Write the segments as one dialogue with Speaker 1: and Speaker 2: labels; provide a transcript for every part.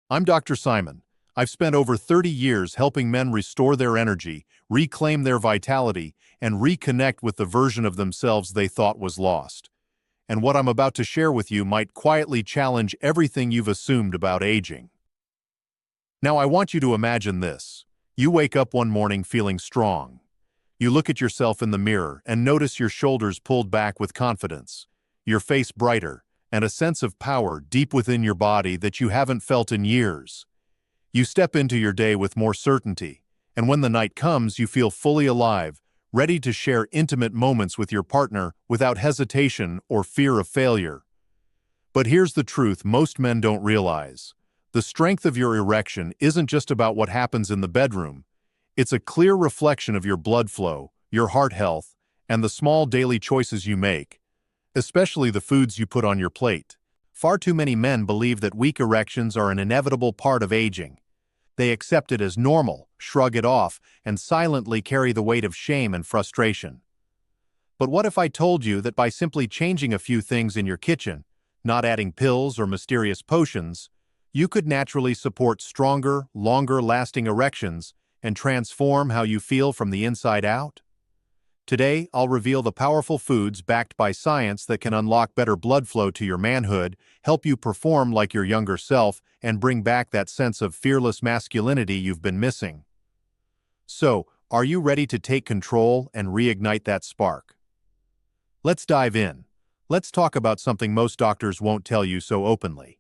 Speaker 1: I'm Dr. Simon. I've spent over 30 years helping men restore their energy, reclaim their vitality, and reconnect with the version of themselves they thought was lost. And what I'm about to share with you might quietly challenge everything you've assumed about aging. Now, I want you to imagine this. You wake up one morning feeling strong. You look at yourself in the mirror and notice your shoulders pulled back with confidence, your face brighter, and a sense of power deep within your body that you haven't felt in years. You step into your day with more certainty, and when the night comes, you feel fully alive, ready to share intimate moments with your partner without hesitation or fear of failure. But here's the truth most men don't realize. The strength of your erection isn't just about what happens in the bedroom. It's a clear reflection of your blood flow, your heart health, and the small daily choices you make, especially the foods you put on your plate. Far too many men believe that weak erections are an inevitable part of aging. They accept it as normal, shrug it off, and silently carry the weight of shame and frustration. But what if I told you that by simply changing a few things in your kitchen, not adding pills or mysterious potions, you could naturally support stronger, longer-lasting erections and transform how you feel from the inside out? Today, I'll reveal the powerful foods backed by science that can unlock better blood flow to your manhood, help you perform like your younger self, and bring back that sense of fearless masculinity you've been missing. So, are you ready to take control and reignite that spark? Let's dive in. Let's talk about something most doctors won't tell you so openly.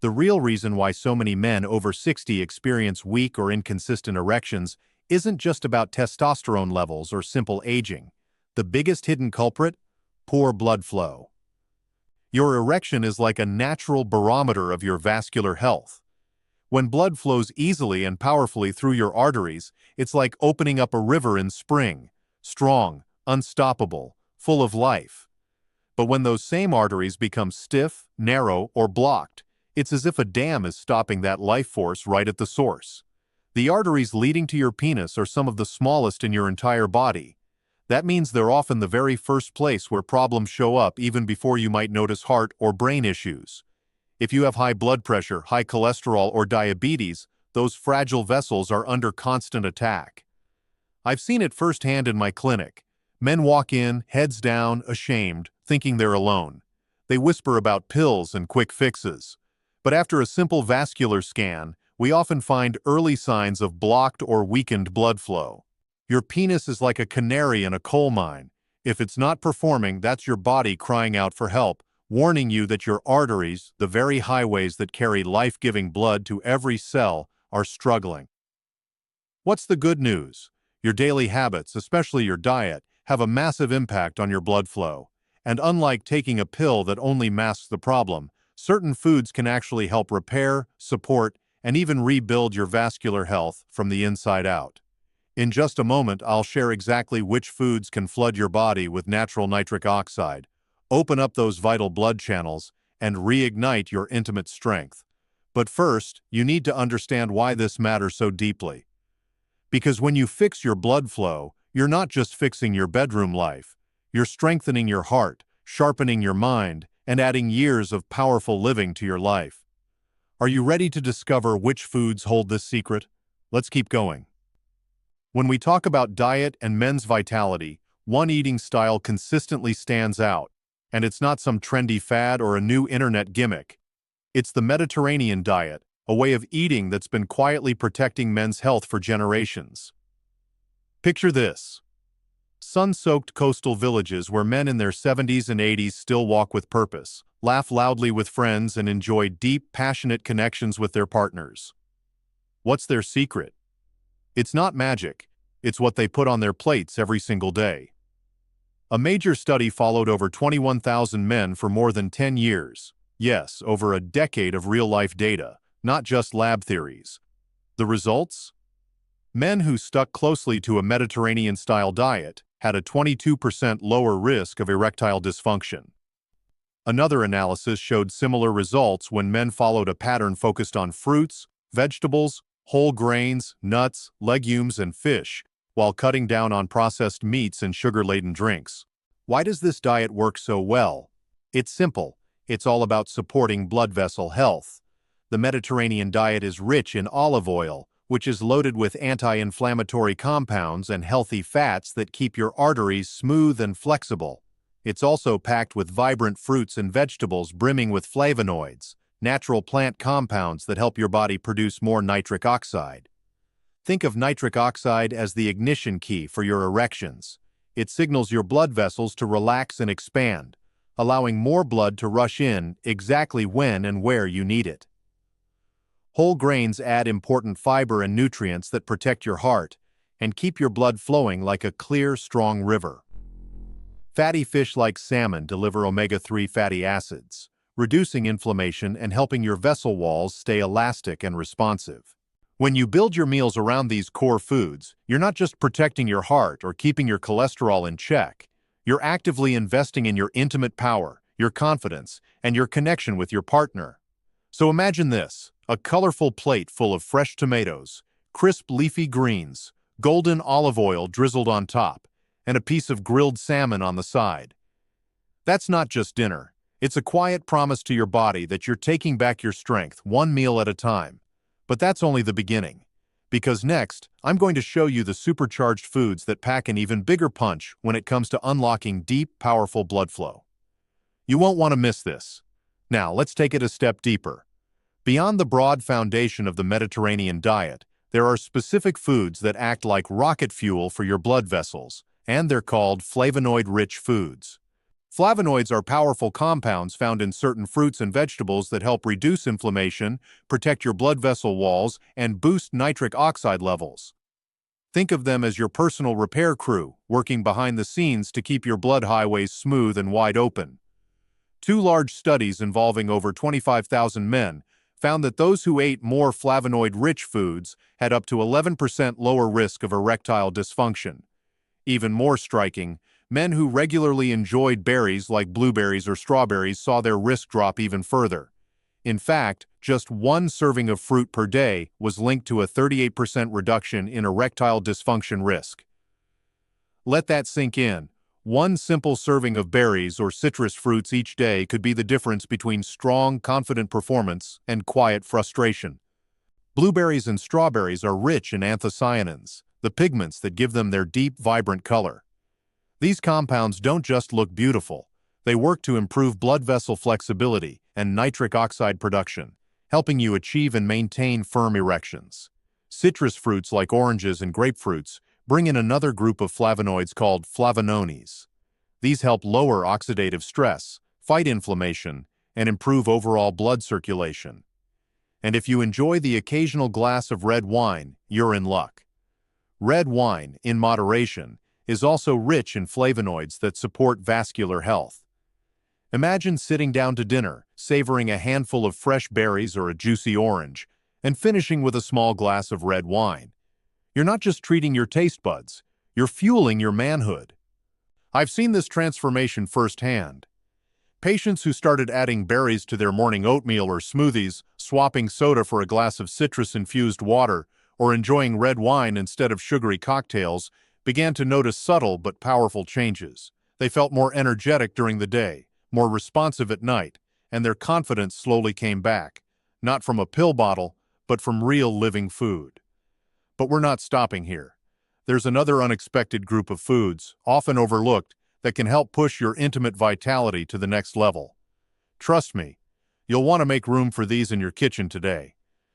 Speaker 1: The real reason why so many men over 60 experience weak or inconsistent erections isn't just about testosterone levels or simple aging. The biggest hidden culprit? Poor blood flow. Your erection is like a natural barometer of your vascular health. When blood flows easily and powerfully through your arteries, it's like opening up a river in spring, strong, unstoppable, full of life. But when those same arteries become stiff, narrow, or blocked, it's as if a dam is stopping that life force right at the source. The arteries leading to your penis are some of the smallest in your entire body. That means they're often the very first place where problems show up even before you might notice heart or brain issues. If you have high blood pressure, high cholesterol, or diabetes, those fragile vessels are under constant attack. I've seen it firsthand in my clinic. Men walk in, heads down, ashamed, thinking they're alone. They whisper about pills and quick fixes. But after a simple vascular scan, we often find early signs of blocked or weakened blood flow. Your penis is like a canary in a coal mine. If it's not performing, that's your body crying out for help, warning you that your arteries, the very highways that carry life-giving blood to every cell, are struggling. What's the good news? Your daily habits, especially your diet, have a massive impact on your blood flow. And unlike taking a pill that only masks the problem, certain foods can actually help repair, support, and even rebuild your vascular health from the inside out. In just a moment, I'll share exactly which foods can flood your body with natural nitric oxide, open up those vital blood channels, and reignite your intimate strength. But first, you need to understand why this matters so deeply. Because when you fix your blood flow, you're not just fixing your bedroom life. You're strengthening your heart, sharpening your mind, and adding years of powerful living to your life. Are you ready to discover which foods hold this secret? Let's keep going. When we talk about diet and men's vitality, one eating style consistently stands out, and it's not some trendy fad or a new internet gimmick. It's the Mediterranean diet, a way of eating that's been quietly protecting men's health for generations. Picture this. Sun-soaked coastal villages where men in their 70s and 80s still walk with purpose, laugh loudly with friends, and enjoy deep, passionate connections with their partners. What's their secret? It's not magic. It's what they put on their plates every single day. A major study followed over 21,000 men for more than 10 years. Yes, over a decade of real-life data, not just lab theories. The results? Men who stuck closely to a Mediterranean-style diet had a 22% lower risk of erectile dysfunction. Another analysis showed similar results when men followed a pattern focused on fruits, vegetables, whole grains, nuts, legumes, and fish, while cutting down on processed meats and sugar-laden drinks. Why does this diet work so well? It's simple. It's all about supporting blood vessel health. The Mediterranean diet is rich in olive oil, which is loaded with anti-inflammatory compounds and healthy fats that keep your arteries smooth and flexible. It's also packed with vibrant fruits and vegetables brimming with flavonoids, natural plant compounds that help your body produce more nitric oxide. Think of nitric oxide as the ignition key for your erections. It signals your blood vessels to relax and expand, allowing more blood to rush in exactly when and where you need it. Whole grains add important fiber and nutrients that protect your heart and keep your blood flowing like a clear, strong river. Fatty fish like salmon deliver omega-3 fatty acids, reducing inflammation and helping your vessel walls stay elastic and responsive. When you build your meals around these core foods, you're not just protecting your heart or keeping your cholesterol in check. You're actively investing in your intimate power, your confidence, and your connection with your partner. So imagine this: a colorful plate full of fresh tomatoes, crisp leafy greens, golden olive oil drizzled on top, and a piece of grilled salmon on the side. That's not just dinner. It's a quiet promise to your body that you're taking back your strength one meal at a time. But that's only the beginning. Because next, I'm going to show you the supercharged foods that pack an even bigger punch when it comes to unlocking deep, powerful blood flow. You won't want to miss this. Now, let's take it a step deeper. Beyond the broad foundation of the Mediterranean diet, there are specific foods that act like rocket fuel for your blood vessels, and they're called flavonoid-rich foods. Flavonoids are powerful compounds found in certain fruits and vegetables that help reduce inflammation, protect your blood vessel walls, and boost nitric oxide levels. Think of them as your personal repair crew, working behind the scenes to keep your blood highways smooth and wide open. Two large studies involving over 25,000 men found that those who ate more flavonoid-rich foods had up to 11% lower risk of erectile dysfunction. Even more striking, men who regularly enjoyed berries like blueberries or strawberries saw their risk drop even further. In fact, just one serving of fruit per day was linked to a 38% reduction in erectile dysfunction risk. Let that sink in. One simple serving of berries or citrus fruits each day could be the difference between strong, confident performance and quiet frustration. Blueberries and strawberries are rich in anthocyanins, the pigments that give them their deep, vibrant color. These compounds don't just look beautiful. They work to improve blood vessel flexibility and nitric oxide production, helping you achieve and maintain firm erections. Citrus fruits like oranges and grapefruits bring in another group of flavonoids called flavonones. These help lower oxidative stress, fight inflammation, and improve overall blood circulation. And if you enjoy the occasional glass of red wine, you're in luck. Red wine, in moderation, is also rich in flavonoids that support vascular health. Imagine sitting down to dinner, savoring a handful of fresh berries or a juicy orange, and finishing with a small glass of red wine. You're not just treating your taste buds, you're fueling your manhood. I've seen this transformation firsthand. Patients who started adding berries to their morning oatmeal or smoothies, swapping soda for a glass of citrus-infused water, or enjoying red wine instead of sugary cocktails began to notice subtle but powerful changes. They felt more energetic during the day, more responsive at night, and their confidence slowly came back, not from a pill bottle, but from real living food. But we're not stopping here. There's another unexpected group of foods, often overlooked, that can help push your intimate vitality to the next level. Trust me, you'll want to make room for these in your kitchen today.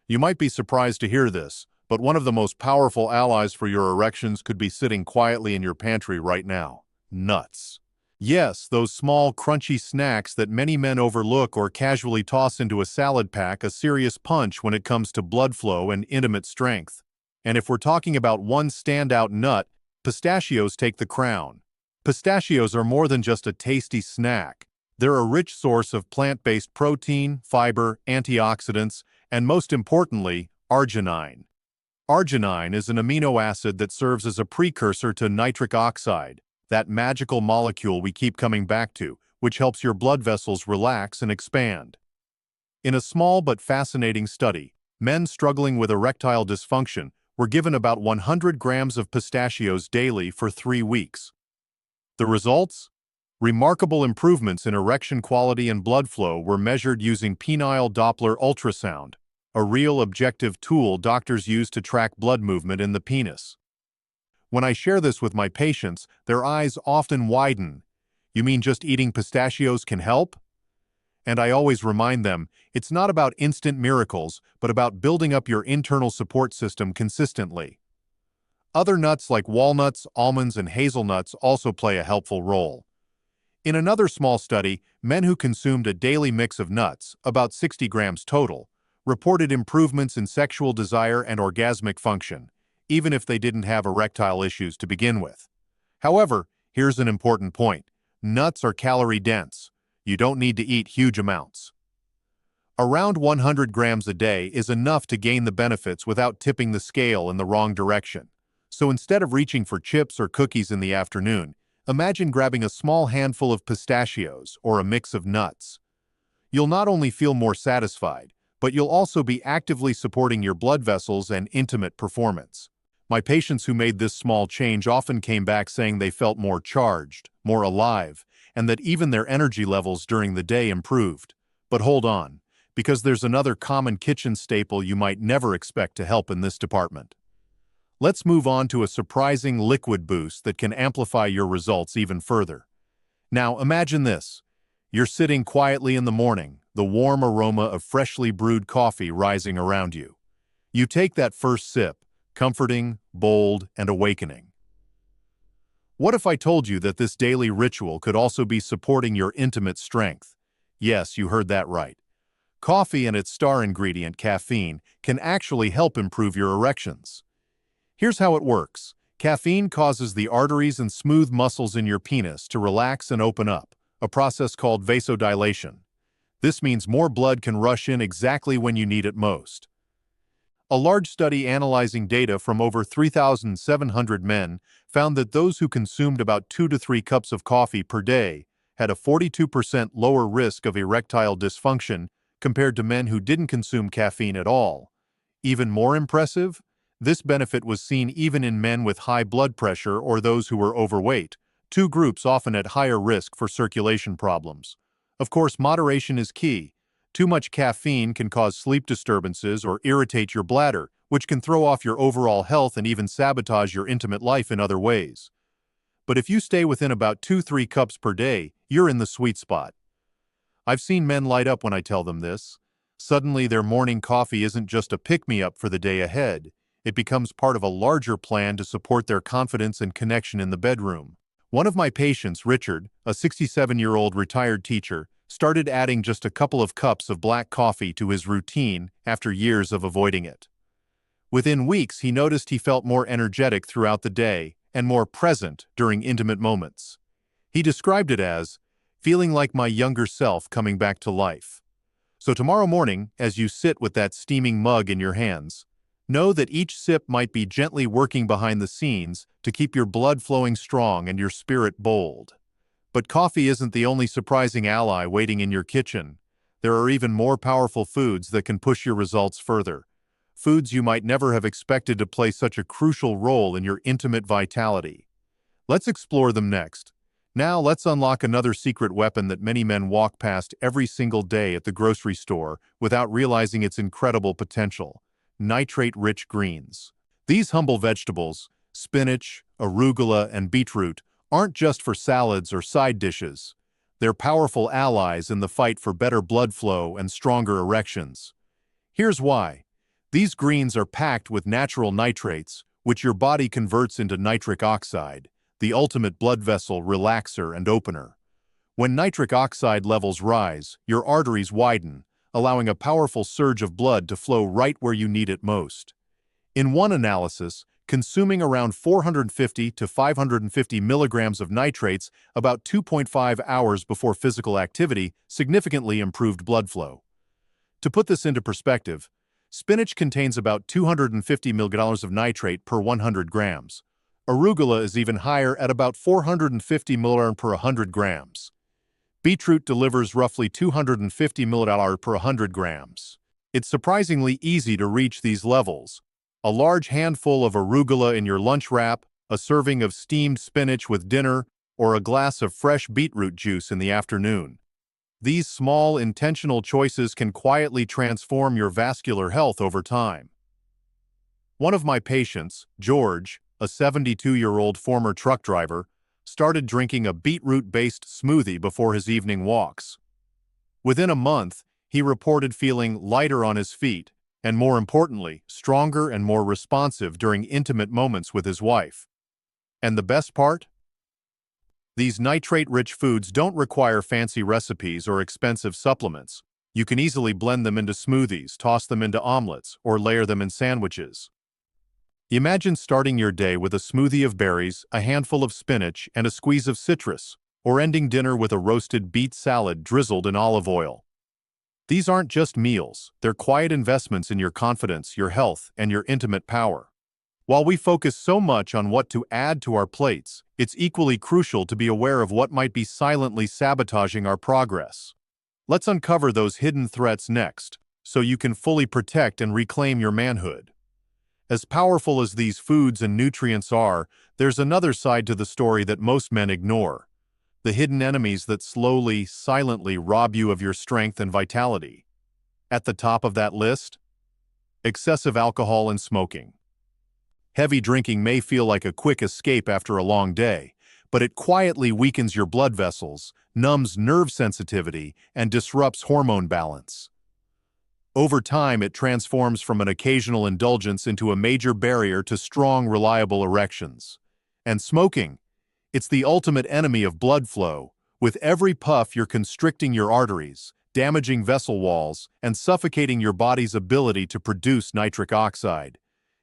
Speaker 1: You might be surprised to hear this, but one of the most powerful allies for your erections could be sitting quietly in your pantry right now: nuts. Yes, those small, crunchy snacks that many men overlook or casually toss into a salad pack a serious punch when it comes to blood flow and intimate strength. And if we're talking about one standout nut, pistachios take the crown. Pistachios are more than just a tasty snack. They're a rich source of plant-based protein, fiber, antioxidants, and most importantly, arginine. Arginine is an amino acid that serves as a precursor to nitric oxide, that magical molecule we keep coming back to, which helps your blood vessels relax and expand. In a small but fascinating study, men struggling with erectile dysfunction were given about 100 grams of pistachios daily for 3 weeks. The results? Remarkable improvements in erection quality and blood flow were measured using penile Doppler ultrasound, a real objective tool doctors use to track blood movement in the penis. When I share this with my patients, their eyes often widen. "You mean just eating pistachios can help?" And I always remind them, it's not about instant miracles, but about building up your internal support system consistently. Other nuts like walnuts, almonds, and hazelnuts also play a helpful role. In another small study, men who consumed a daily mix of nuts, about 60 grams total, reported improvements in sexual desire and orgasmic function, even if they didn't have erectile issues to begin with. However, here's an important point. Nuts are calorie-dense. You don't need to eat huge amounts. Around 100 grams a day is enough to gain the benefits without tipping the scale in the wrong direction. So instead of reaching for chips or cookies in the afternoon, imagine grabbing a small handful of pistachios or a mix of nuts. You'll not only feel more satisfied, but you'll also be actively supporting your blood vessels and intimate performance. My patients who made this small change often came back saying they felt more charged, more alive, and that even their energy levels during the day improved. But hold on, because there's another common kitchen staple you might never expect to help in this department. Let's move on to a surprising liquid boost that can amplify your results even further. Now imagine this. You're sitting quietly in the morning, the warm aroma of freshly brewed coffee rising around you. You take that first sip, comforting, bold, and awakening. What if I told you that this daily ritual could also be supporting your intimate strength? Yes, you heard that right. Coffee and its star ingredient, caffeine, can actually help improve your erections. Here's how it works. Caffeine causes the arteries and smooth muscles in your penis to relax and open up, a process called vasodilation. This means more blood can rush in exactly when you need it most. A large study analyzing data from over 3,700 men found that those who consumed about 2 to 3 cups of coffee per day had a 42% lower risk of erectile dysfunction compared to men who didn't consume caffeine at all. Even more impressive? This benefit was seen even in men with high blood pressure or those who were overweight, two groups often at higher risk for circulation problems. Of course, moderation is key. Too much caffeine can cause sleep disturbances or irritate your bladder, which can throw off your overall health and even sabotage your intimate life in other ways. But if you stay within about 2-3 cups per day, you're in the sweet spot. I've seen men light up when I tell them this. Suddenly, their morning coffee isn't just a pick-me-up for the day ahead. It becomes part of a larger plan to support their confidence and connection in the bedroom. One of my patients, Richard, a 67-year-old retired teacher, started adding just a couple of cups of black coffee to his routine after years of avoiding it. Within weeks, he noticed he felt more energetic throughout the day and more present during intimate moments. He described it as feeling like my younger self coming back to life. So tomorrow morning, as you sit with that steaming mug in your hands, know that each sip might be gently working behind the scenes to keep your blood flowing strong and your spirit bold. But coffee isn't the only surprising ally waiting in your kitchen. There are even more powerful foods that can push your results further. Foods you might never have expected to play such a crucial role in your intimate vitality. Let's explore them next. Now let's unlock another secret weapon that many men walk past every single day at the grocery store without realizing its incredible potential. Nitrate-rich greens. These humble vegetables, spinach, arugula, and beetroot, aren't just for salads or side dishes. They're powerful allies in the fight for better blood flow and stronger erections. Here's why. These greens are packed with natural nitrates, which your body converts into nitric oxide, the ultimate blood vessel relaxer and opener. When nitric oxide levels rise, your arteries widen, allowing a powerful surge of blood to flow right where you need it most. In one analysis, consuming around 450 to 550 milligrams of nitrates about 2.5 hours before physical activity significantly improved blood flow. To put this into perspective, spinach contains about 250 milligrams of nitrate per 100 grams. Arugula is even higher at about 450 milligrams per 100 grams. Beetroot delivers roughly 250 milliliters per 100 grams. It's surprisingly easy to reach these levels. A large handful of arugula in your lunch wrap, a serving of steamed spinach with dinner, or a glass of fresh beetroot juice in the afternoon. These small, intentional choices can quietly transform your vascular health over time. One of my patients, George, a 72-year-old former truck driver, started drinking a beetroot-based smoothie before his evening walks. Within a month, he reported feeling lighter on his feet and, more importantly, stronger and more responsive during intimate moments with his wife. And the best part? These nitrate-rich foods don't require fancy recipes or expensive supplements. You can easily blend them into smoothies, toss them into omelets, or layer them in sandwiches. Imagine starting your day with a smoothie of berries, a handful of spinach, and a squeeze of citrus, or ending dinner with a roasted beet salad drizzled in olive oil. These aren't just meals, they're quiet investments in your confidence, your health, and your intimate power. While we focus so much on what to add to our plates, it's equally crucial to be aware of what might be silently sabotaging our progress. Let's uncover those hidden threats next, so you can fully protect and reclaim your manhood. As powerful as these foods and nutrients are, there's another side to the story that most men ignore. The hidden enemies that slowly, silently rob you of your strength and vitality. At the top of that list? Excessive alcohol and smoking. Heavy drinking may feel like a quick escape after a long day, but it quietly weakens your blood vessels, numbs nerve sensitivity, and disrupts hormone balance. Over time, it transforms from an occasional indulgence into a major barrier to strong, reliable erections. And smoking, it's the ultimate enemy of blood flow. With every puff, you're constricting your arteries, damaging vessel walls, and suffocating your body's ability to produce nitric oxide.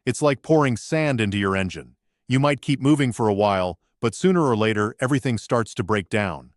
Speaker 1: It's like pouring sand into your engine. You might keep moving for a while, but sooner or later, everything starts to break down.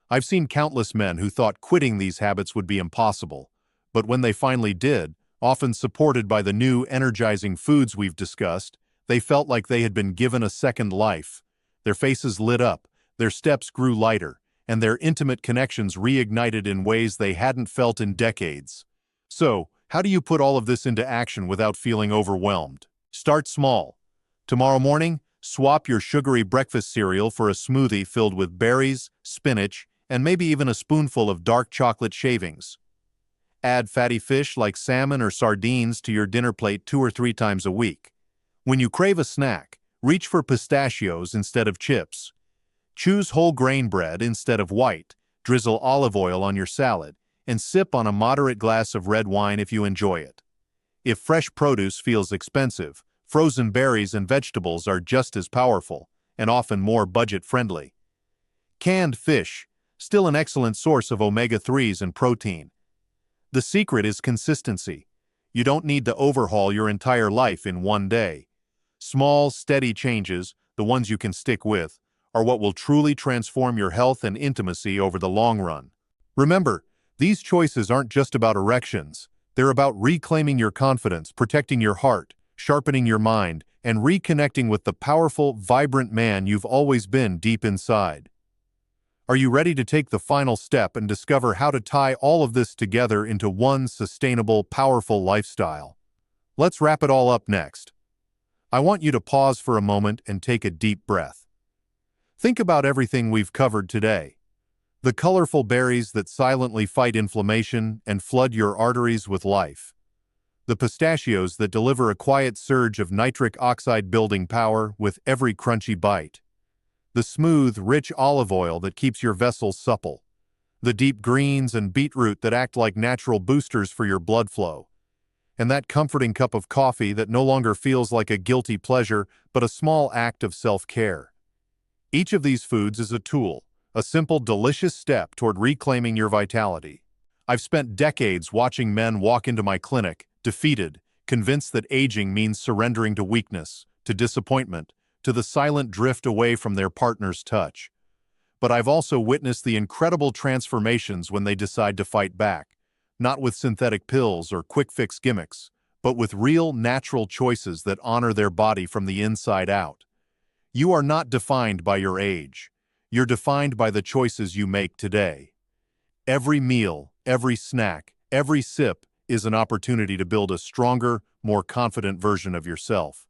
Speaker 1: I've seen countless men who thought quitting these habits would be impossible, but when they finally did, often supported by the new energizing foods we've discussed, they felt like they had been given a second life. Their faces lit up, their steps grew lighter, and their intimate connections reignited in ways they hadn't felt in decades. So, how do you put all of this into action without feeling overwhelmed? Start small. Tomorrow morning, swap your sugary breakfast cereal for a smoothie filled with berries, spinach, and maybe even a spoonful of dark chocolate shavings. Add fatty fish like salmon or sardines to your dinner plate 2 or 3 times a week. When you crave a snack, reach for pistachios instead of chips. Choose whole grain bread instead of white, drizzle olive oil on your salad, and sip on a moderate glass of red wine if you enjoy it. If fresh produce feels expensive, frozen berries and vegetables are just as powerful, and often more budget-friendly. Canned fish, still an excellent source of omega-3s and protein. The secret is consistency. You don't need to overhaul your entire life in one day. Small, steady changes, the ones you can stick with, are what will truly transform your health and intimacy over the long run. Remember, these choices aren't just about erections. They're about reclaiming your confidence, protecting your heart, sharpening your mind, and reconnecting with the powerful, vibrant man you've always been deep inside. Are you ready to take the final step and discover how to tie all of this together into one sustainable, powerful lifestyle? Let's wrap it all up next. I want you to pause for a moment and take a deep breath. Think about everything we've covered today. The colorful berries that silently fight inflammation and flood your arteries with life. The pistachios that deliver a quiet surge of nitric oxide building power with every crunchy bite. The smooth, rich olive oil that keeps your vessels supple. The deep greens and beetroot that act like natural boosters for your blood flow. And that comforting cup of coffee that no longer feels like a guilty pleasure but a small act of self-care. Each of these foods is a tool, a simple, delicious step toward reclaiming your vitality. I've spent decades watching men walk into my clinic, defeated, convinced that aging means surrendering to weakness, to disappointment, to the silent drift away from their partner's touch. But I've also witnessed the incredible transformations when they decide to fight back, not with synthetic pills or quick-fix gimmicks, but with real, natural choices that honor their body from the inside out. You are not defined by your age. You're defined by the choices you make today. Every meal, every snack, every sip is an opportunity to build a stronger, more confident version of yourself.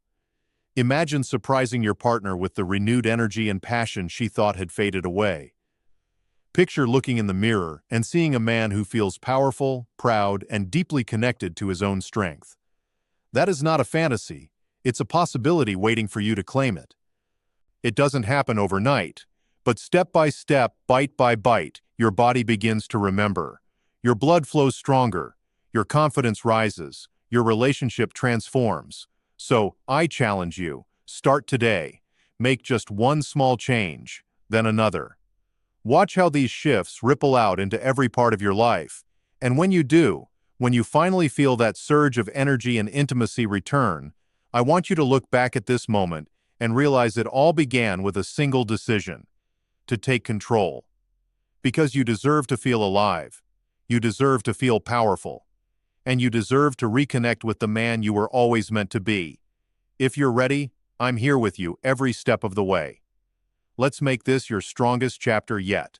Speaker 1: Imagine surprising your partner with the renewed energy and passion she thought had faded away. Picture looking in the mirror and seeing a man who feels powerful, proud, and deeply connected to his own strength. That is not a fantasy. It's a possibility waiting for you to claim it. It doesn't happen overnight, but step by step, bite by bite, your body begins to remember. Your blood flows stronger, your confidence rises, your relationship transforms. So, I challenge you, start today. Make just one small change, then another. Watch how these shifts ripple out into every part of your life. And when you do, when you finally feel that surge of energy and intimacy return, I want you to look back at this moment and realize it all began with a single decision: to take control. Because you deserve to feel alive, you deserve to feel powerful, and you deserve to reconnect with the man you were always meant to be. If you're ready, I'm here with you every step of the way. Let's make this your strongest chapter yet.